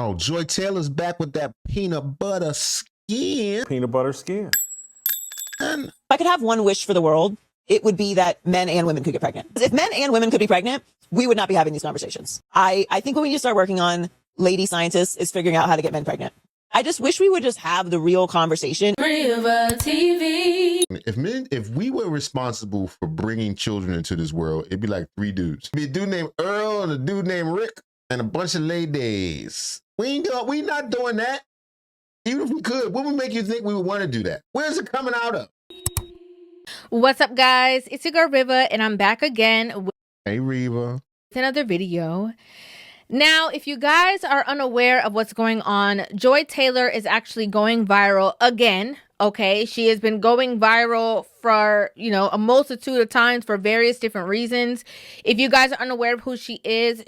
Oh, Joy Taylor's back with that peanut butter skin. Peanut butter skin. And If I could have one wish for the world, it would be that men and women could get pregnant. If men and women could be pregnant, we would not be having these conversations. I think what we need to start working on, lady scientists, is figuring out how to get men pregnant. I just wish we would just have the real conversation. River TV. if we were responsible for bringing children into this world, it'd be like 3 dudes. It'd be a dude named Earl and a dude named Rick and a bunch of ladies. We not doing that. Even if we could, what would make you think we would want to do that? Where's it coming out of? What's up, guys? It's your girl Riva, and I'm back again with Hey, Reva. another video. Now, if you guys are unaware of what's going on, Joy Taylor is actually going viral again. Okay, she has been going viral for, a multitude of times for various different reasons. If you guys are unaware of who she is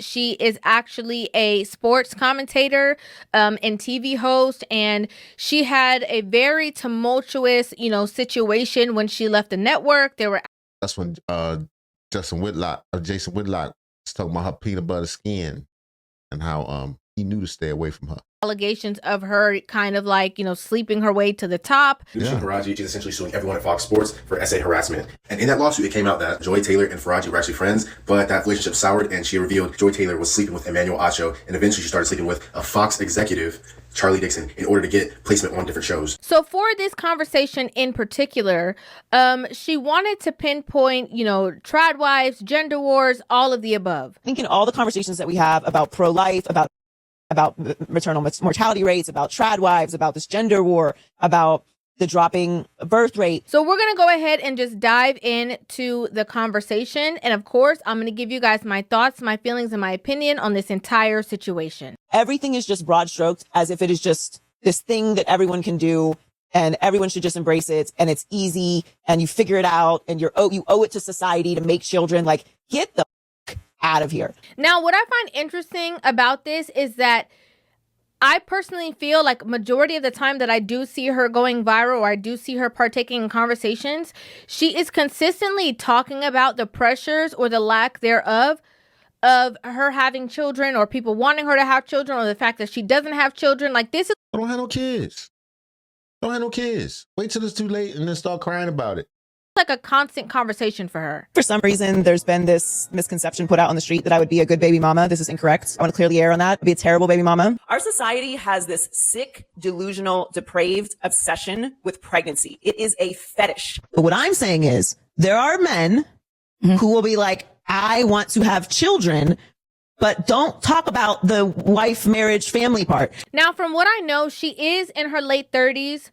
actually a sports commentator and TV host, and she had a very tumultuous, situation when she left the network. That's when Jason Whitlock was talking about her peanut butter skin and how he knew to stay away from her. Allegations of her kind of like, sleeping her way to the top. Faraji is essentially suing everyone at Fox Sports for SA harassment. And in that lawsuit, it came out that Joy Taylor and Faraji were actually friends, but that relationship soured, and she revealed Joy Taylor was sleeping with Emmanuel Acho, and eventually she started sleeping with a Fox executive, Charlie Dixon, in order to get placement on different shows. So for this conversation in particular, she wanted to pinpoint, trad wives, gender wars, all of the above. I think in all the conversations that we have about pro-life, about maternal mortality rates, about trad wives, about this gender war, about the dropping birth rate. So we're going to go ahead and just dive into the conversation. And of course, I'm going to give you guys my thoughts, my feelings, and my opinion on this entire situation. Everything is just broad strokes, as if it is just this thing that everyone can do and everyone should just embrace it, and it's easy and you figure it out and you owe it to society to make children. Like, get the out of here. Now, what I find interesting about this is that I personally feel like majority of the time that I do see her going viral, or I do see her partaking in conversations, she is consistently talking about the pressures or the lack thereof of her having children, or people wanting her to have children, or the fact that she doesn't have children. Like, this is... I don't have no kids. Wait till it's too late and then start crying about it. like a constant conversation for her. For some reason, there's been this misconception put out on the street that I would be a good baby mama. This is incorrect. I want to clear the air on that. I'd be a terrible baby mama. Our society has this sick, delusional, depraved obsession with pregnancy. It is a fetish. But what I'm saying is there are men who will be like, I want to have children, but don't talk about the wife, marriage, family part. Now, from what I know, she is in her late 30s.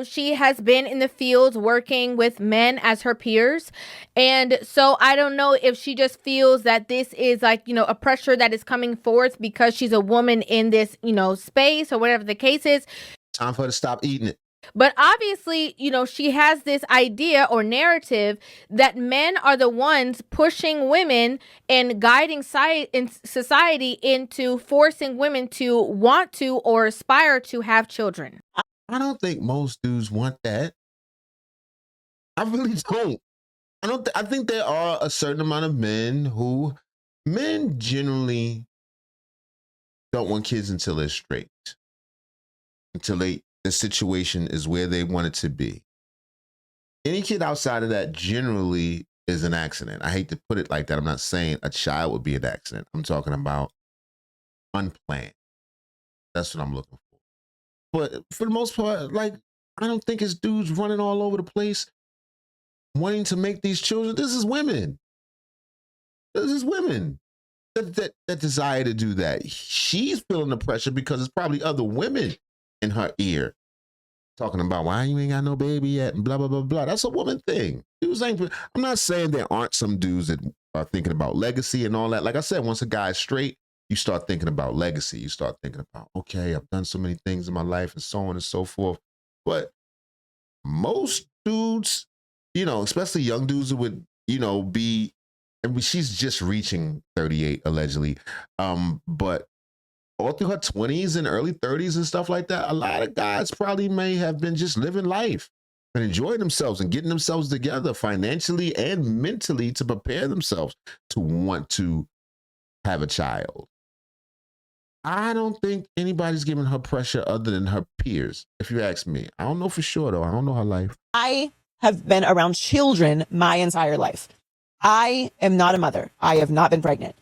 She has been in the fields working with men as her peers. And so I don't know if she just feels that this is like, a pressure that is coming forth because she's a woman in this, space, or whatever the case is. Time for her to stop eating it. But obviously, she has this idea or narrative that men are the ones pushing women and guiding society into forcing women to want to or aspire to have children. I don't think most dudes want that. I really don't. I think there are a certain amount of men generally don't want kids until they're straight, until the situation is where they want it to be. Any kid outside of that generally is an accident. I hate to put it like that. I'm not saying a child would be an accident. I'm talking about unplanned. That's what I'm looking for. But for the most part, like, I don't think it's dudes running all over the place wanting to make these children. This is women. That desire to do that. She's feeling the pressure because it's probably other women in her ear talking about why you ain't got no baby yet and blah, blah, blah, blah. That's a woman thing. I'm not saying there aren't some dudes that are thinking about legacy and all that. Like I said, once a guy's straight, you start thinking about legacy. You start thinking about, okay, I've done so many things in my life and so on and so forth. But most dudes, especially young dudes who would, she's just reaching 38 allegedly. But all through her 20s and early 30s and stuff like that, a lot of guys probably may have been just living life and enjoying themselves and getting themselves together financially and mentally to prepare themselves to want to have a child. I don't think anybody's giving her pressure other than her peers, if you ask me. I don't know for sure, though. I don't know her life. I have been around children my entire life. I am not a mother. I have not been pregnant.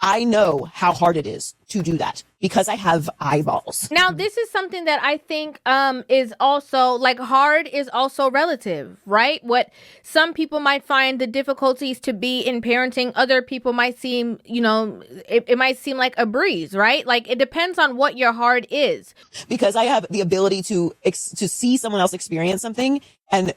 I know how hard it is to do that because I have eyeballs. Now, this is something that I think is also like hard is also relative, right? What some people might find the difficulties to be in parenting, other people might seem, it might seem like a breeze, right? Like it depends on what your hard is. Because I have the ability to see someone else experience something and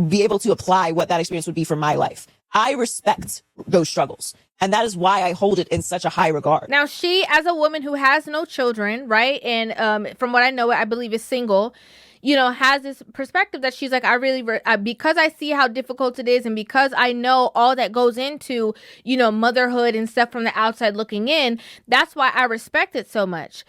be able to apply what that experience would be for my life. I respect those struggles. And that is why I hold it in such a high regard. Now, she, as a woman who has no children, right? And from what I know, I believe is single, has this perspective that she's like, I really, because I see how difficult it is and because I know all that goes into, motherhood and stuff from the outside looking in, that's why I respect it so much.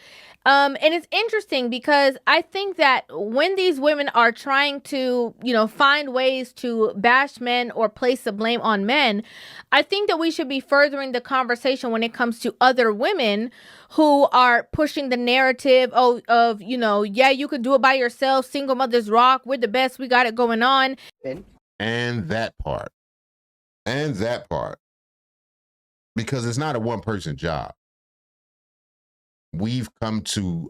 And it's interesting because I think that when these women are trying to, find ways to bash men or place the blame on men, I think that we should be furthering the conversation when it comes to other women who are pushing the narrative of, yeah, you could do it by yourself. Single mothers rock. We're the best. We got it going on. And that part. Because it's not a one-person job. We've come to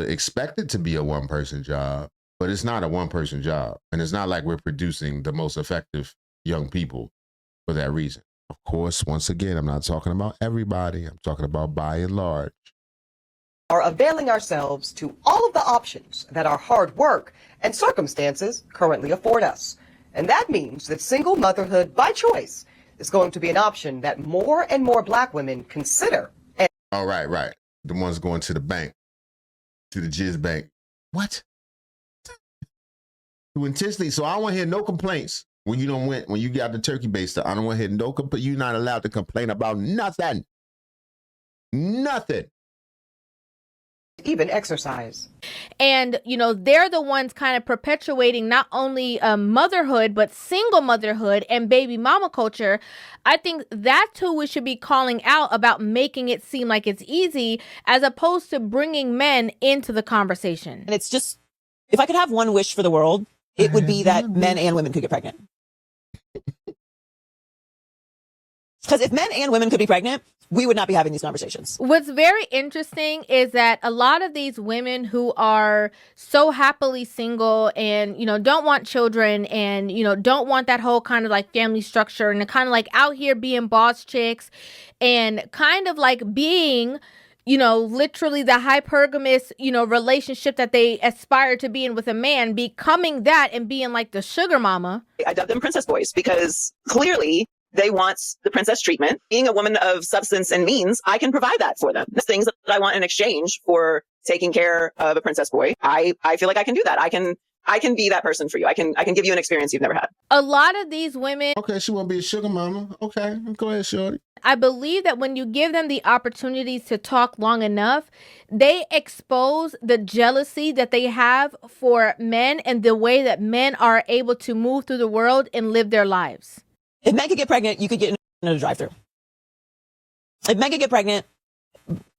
expect it to be a one-person job, but it's not a one-person job. And it's not like we're producing the most effective young people for that reason. Of course, once again, I'm not talking about everybody. I'm talking about by and large. Are availing ourselves to all of the options that our hard work and circumstances currently afford us. And that means that single motherhood by choice is going to be an option that more and more Black women consider. Oh, right. The ones going to the bank, to the jizz bank. What? To intentionally. So I don't want to hear no complaints when you got the turkey baster. I don't want to hear no complaints. You're not allowed to complain about nothing. Nothing. Even exercise. And, they're the ones kind of perpetuating not only motherhood, but single motherhood and baby mama culture. I think that's who we should be calling out about making it seem like it's easy as opposed to bringing men into the conversation. And it's just, if I could have one wish for the world, it would be that men and women could get pregnant. Because if men and women could be pregnant, we would not be having these conversations. What's very interesting is that a lot of these women who are so happily single and, don't want children and, don't want that whole kind of like family structure and kind of like out here being boss chicks and kind of like being, literally the hypergamous, relationship that they aspire to be in with a man, becoming that and being like the sugar mama. I dub them princess boys because clearly they want the princess treatment. Being a woman of substance and means, I can provide that for them. The things that I want in exchange for taking care of a princess boy, I feel like I can do that. I can be that person for you. I can give you an experience you've never had. A lot of these women. Okay, she won't be a sugar mama. Okay, go ahead, shorty. I believe that when you give them the opportunities to talk long enough, they expose the jealousy that they have for men and the way that men are able to move through the world and live their lives. If men could get pregnant, you could get in a drive-thru. If men could get pregnant,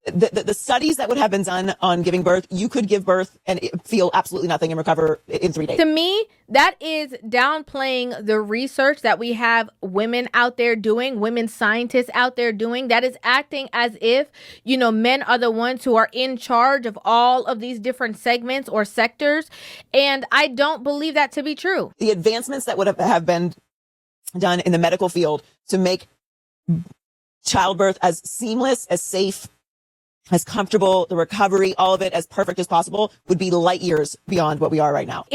the studies that would have been done on giving birth, you could give birth and feel absolutely nothing and recover in 3 days. To me, that is downplaying the research that we have women out there doing, women scientists out there doing. That is acting as if, men are the ones who are in charge of all of these different segments or sectors. And I don't believe that to be true. The advancements that would have been done in the medical field to make childbirth as seamless, as safe, as comfortable, the recovery, all of it as perfect as possible would be light years beyond what we are right now.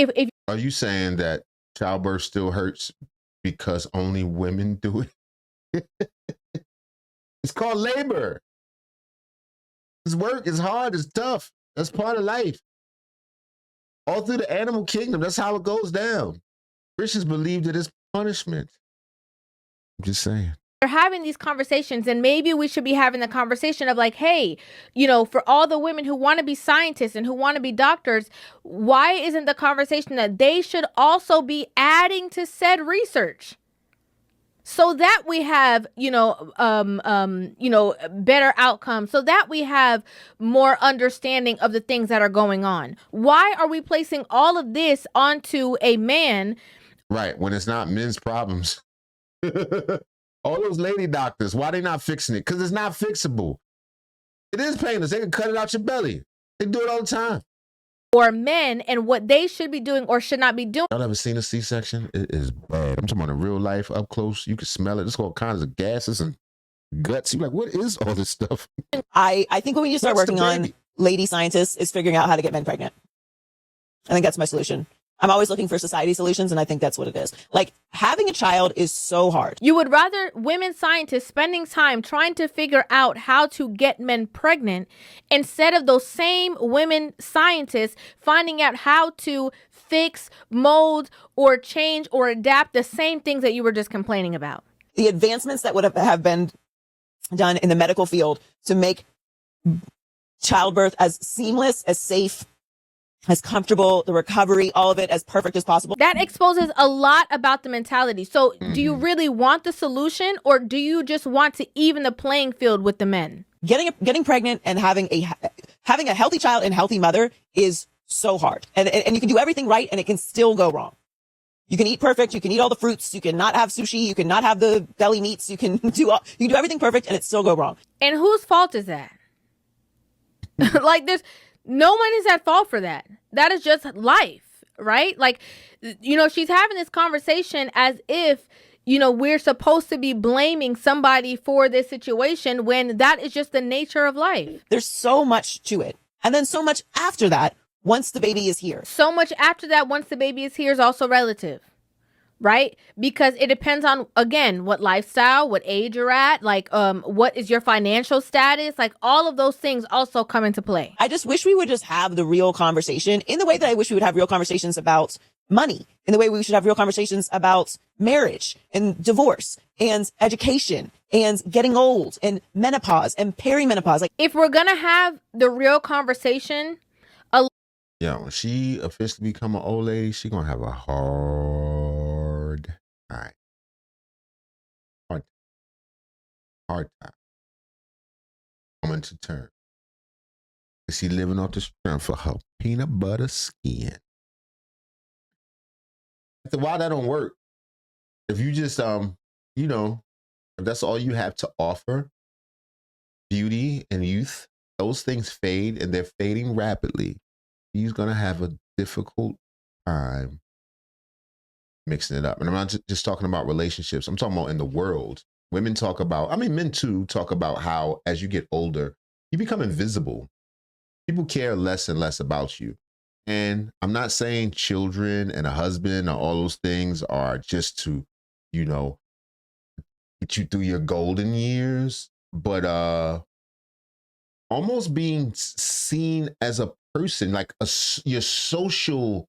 Are you saying that childbirth still hurts because only women do it? It's called labor. It's work, it's hard, it's tough. That's part of life. All through the animal kingdom, that's how it goes down. Christians believe that it's punishment. I'm just saying. We're having these conversations, and maybe we should be having the conversation of like, hey, for all the women who want to be scientists and who want to be doctors, why isn't the conversation that they should also be adding to said research? so that we have, better outcomes, so that we have more understanding of the things that are going on. Why are we placing all of this onto a man? Right, when it's not men's problems. All those lady doctors, why they not fixing it? Because it's not fixable. It is painless. They can cut it out your belly. They do it all the time. Or men, and what they should be doing or should not be doing. Y'all ever seen a C-section? It is bad. I'm talking about in real life, up close. You can smell it. There's all kinds of gases and guts. You're like, what is all this stuff? I think what we need to start working on, lady scientists, is figuring out how to get men pregnant. I think that's my solution. I'm always looking for society solutions, and I think that's what it is. Like, having a child is so hard. You would rather women scientists spending time trying to figure out how to get men pregnant instead of those same women scientists finding out how to fix, mold, or change or adapt the same things that you were just complaining about. The advancements that would have been done in the medical field to make childbirth as seamless, as safe, as comfortable, the recovery, all of it as perfect as possible. That exposes a lot about the mentality. So do you really want the solution, or do you just want to even the playing field with the men? Getting pregnant and having a healthy child and healthy mother is so hard. And you can do everything right and it can still go wrong. You can eat perfect. You can eat all the fruits. You can not have sushi. You can not have the belly meats. You can do everything perfect and it still go wrong. And whose fault is that? Like, no one is at fault for that. That is just life, right? Like, she's having this conversation as if, we're supposed to be blaming somebody for this situation when that is just the nature of life. There's so much to it. And then so much after that, once the baby is here. So much after that, once the baby is here, is also relative. Right? Because it depends on, again, what lifestyle, what age you're at, like, what is your financial status? Like, all of those things also come into play. I just wish we would just have the real conversation in the way that I wish we would have real conversations about money, in the way we should have real conversations about marriage and divorce and education and getting old and menopause and perimenopause. Like, if we're going to have the real conversation. When she officially become an old lady, she going to have a hard time. Hard time. Coming to terms. She living off the strength for her peanut butter skin. Why that don't work? If you just, if that's all you have to offer, beauty and youth, those things fade and they're fading rapidly. He's going to have a difficult time mixing it up. And I'm not just talking about relationships. I'm talking about in the world. Women talk about, men too talk about how as you get older, you become invisible. People care less and less about you. And I'm not saying children and a husband or all those things are just to, get you through your golden years, but almost being seen as a person, like your social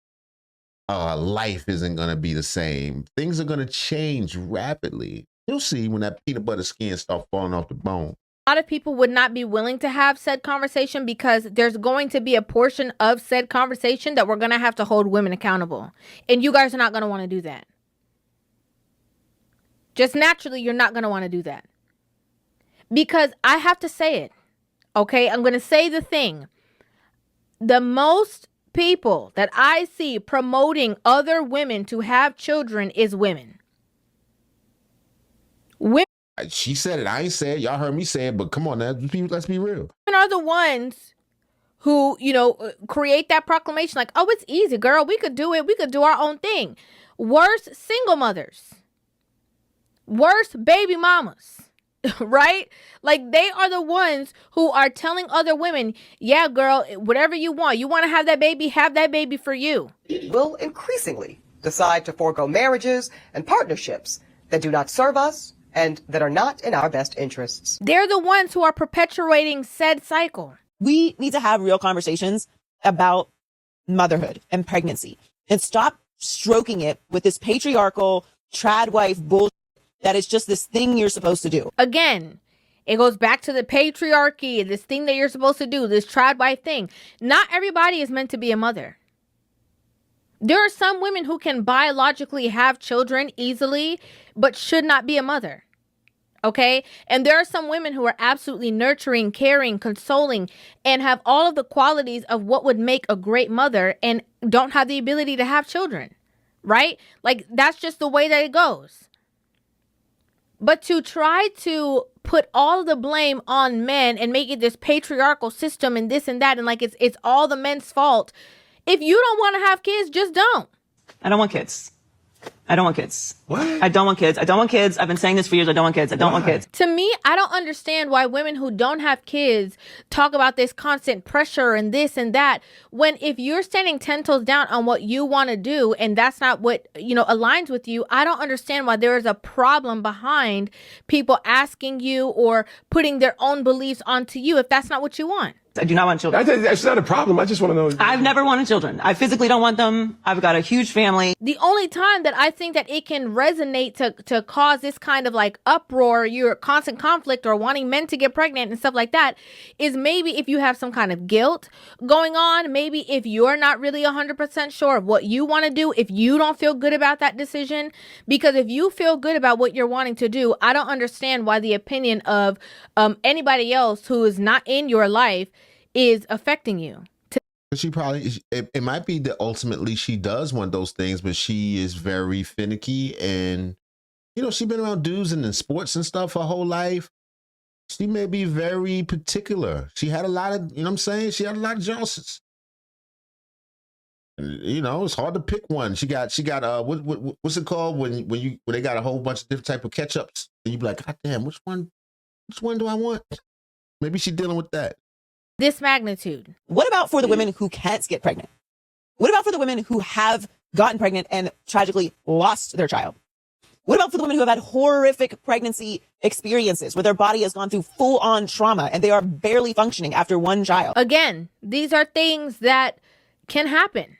life isn't going to be the same. Things are going to change rapidly. You'll see when that peanut butter skin starts falling off the bone. A lot of people would not be willing to have said conversation because there's going to be a portion of said conversation that we're going to have to hold women accountable. And you guys are not going to want to do that. Just naturally, you're not going to want to do that. Because I have to say it. Okay, I'm going to say the thing. The most people that I see promoting other women to have children is women. Women. She said it. I ain't said it. Y'all heard me say it, but come on now. Let's be real. Women are the ones who, create that proclamation like, oh, it's easy, girl. We could do it. We could do our own thing. Worse single mothers. Worse baby mamas. Right? Like, they are the ones who are telling other women, yeah, girl, whatever you want to have that baby for you. Will increasingly decide to forego marriages and partnerships that do not serve us and that are not in our best interests. They're the ones who are perpetuating said cycle. We need to have real conversations about motherhood and pregnancy and stop stroking it with this patriarchal trad wife bullshit that is just this thing you're supposed to do. Again, it goes back to the patriarchy, this thing that you're supposed to do, this trad wife thing. Not everybody is meant to be a mother. There are some women who can biologically have children easily, but should not be a mother. Okay. And there are some women who are absolutely nurturing, caring, consoling, and have all of the qualities of what would make a great mother and don't have the ability to have children. Right? Like, that's just the way that it goes. But to try to put all of the blame on men and make it this patriarchal system and this and that, and like it's all the men's fault. If you don't want to have kids, just don't. I don't want kids. I don't want kids. What? I don't want kids. I don't want kids. I've been saying this for years. I don't want kids. I don't want kids. To me, I don't understand why women who don't have kids talk about this constant pressure and this and that, when if you're standing 10 toes down on what you want to do and that's not what, aligns with you, I don't understand why there is a problem behind people asking you or putting their own beliefs onto you if that's not what you want. I do not want children. That's not a problem. I just want to know. I've never wanted children. I physically don't want them. I've got a huge family. The only time that I think that it can resonate to cause this kind of like uproar, your constant conflict or wanting men to get pregnant and stuff like that is maybe if you have some kind of guilt going on, maybe if you're not really 100% sure of what you want to do, if you don't feel good about that decision, because if you feel good about what you're wanting to do, I don't understand why the opinion of anybody else who is not in your life is affecting you. She probably, it might be that ultimately she does want those things, but she is very finicky and, she's been around dudes and in sports and stuff her whole life. She may be very particular. She had a lot of, She had a lot of Johnsons. It's hard to pick one. She got what's it called when they got a whole bunch of different type of ketchups and you be like, God damn, which one do I want? Maybe she's dealing with that. This magnitude. What about for the women who can't get pregnant? What about for the women who have gotten pregnant and tragically lost their child? What about for the women who have had horrific pregnancy experiences where their body has gone through full-on trauma and they are barely functioning after one child? Again, these are things that can happen,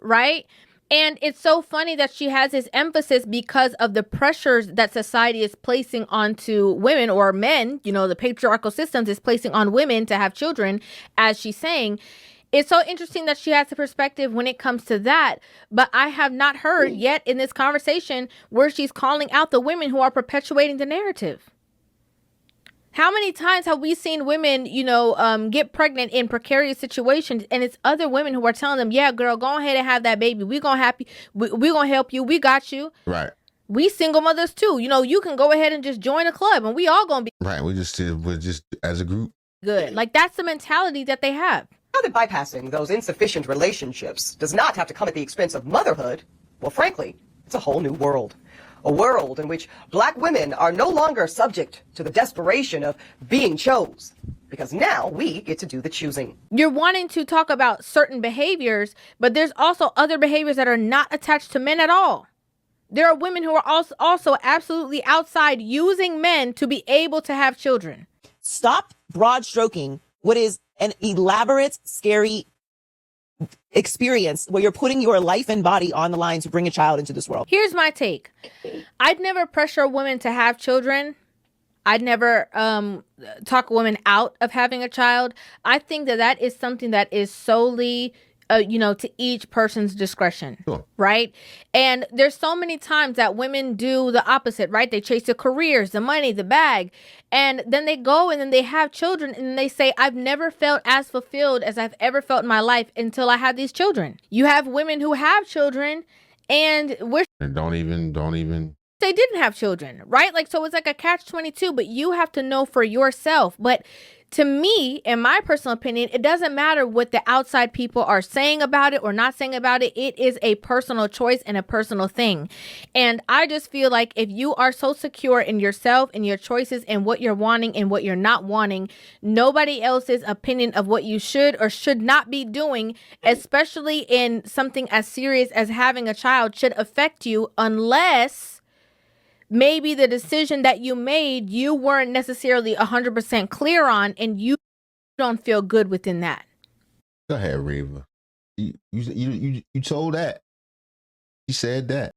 right? And it's so funny that she has this emphasis because of the pressures that society is placing onto women or men, the patriarchal systems is placing on women to have children, as she's saying. It's so interesting that she has a perspective when it comes to that, but I have not heard yet in this conversation where she's calling out the women who are perpetuating the narrative. How many times have we seen women, get pregnant in precarious situations, and it's other women who are telling them, yeah, girl, go ahead and have that baby. We're going to help you. We got you. Right. We single mothers too. You can go ahead and just join a club and we all going to be. Right. We're just as a group. Good. Like, that's the mentality that they have. Now that bypassing those insufficient relationships does not have to come at the expense of motherhood, well, frankly, it's a whole new world. A world in which black women are no longer subject to the desperation of being chose, because now we get to do the choosing. You're wanting to talk about certain behaviors, but there's also other behaviors that are not attached to men at all. There are women who are also absolutely outside using men to be able to have children. Stop broad stroking what is an elaborate, scary experience where you're putting your life and body on the line to bring a child into this world. Here's my take. I'd never pressure a woman to have children. I'd never talk a woman out of having a child. I think that is something that is solely to each person's discretion. Sure. Right? And there's so many times that women do the opposite, right? They chase the careers, the money, the bag, and then they go and then they have children and they say, I've never felt as fulfilled as I've ever felt in my life until I had these children. You have women who have children and don't even they didn't have children, right? Like, so it's like a catch-22, but you have to know for yourself. But to me, in my personal opinion, it doesn't matter what the outside people are saying about it or not saying about it. It is a personal choice and a personal thing. And I just feel like if you are so secure in yourself and your choices and what you're wanting and what you're not wanting, nobody else's opinion of what you should or should not be doing, especially in something as serious as having a child, should affect you unless maybe the decision that you made, you weren't necessarily 100% clear on and you don't feel good within that. Go ahead, Reva. You told that. You said that.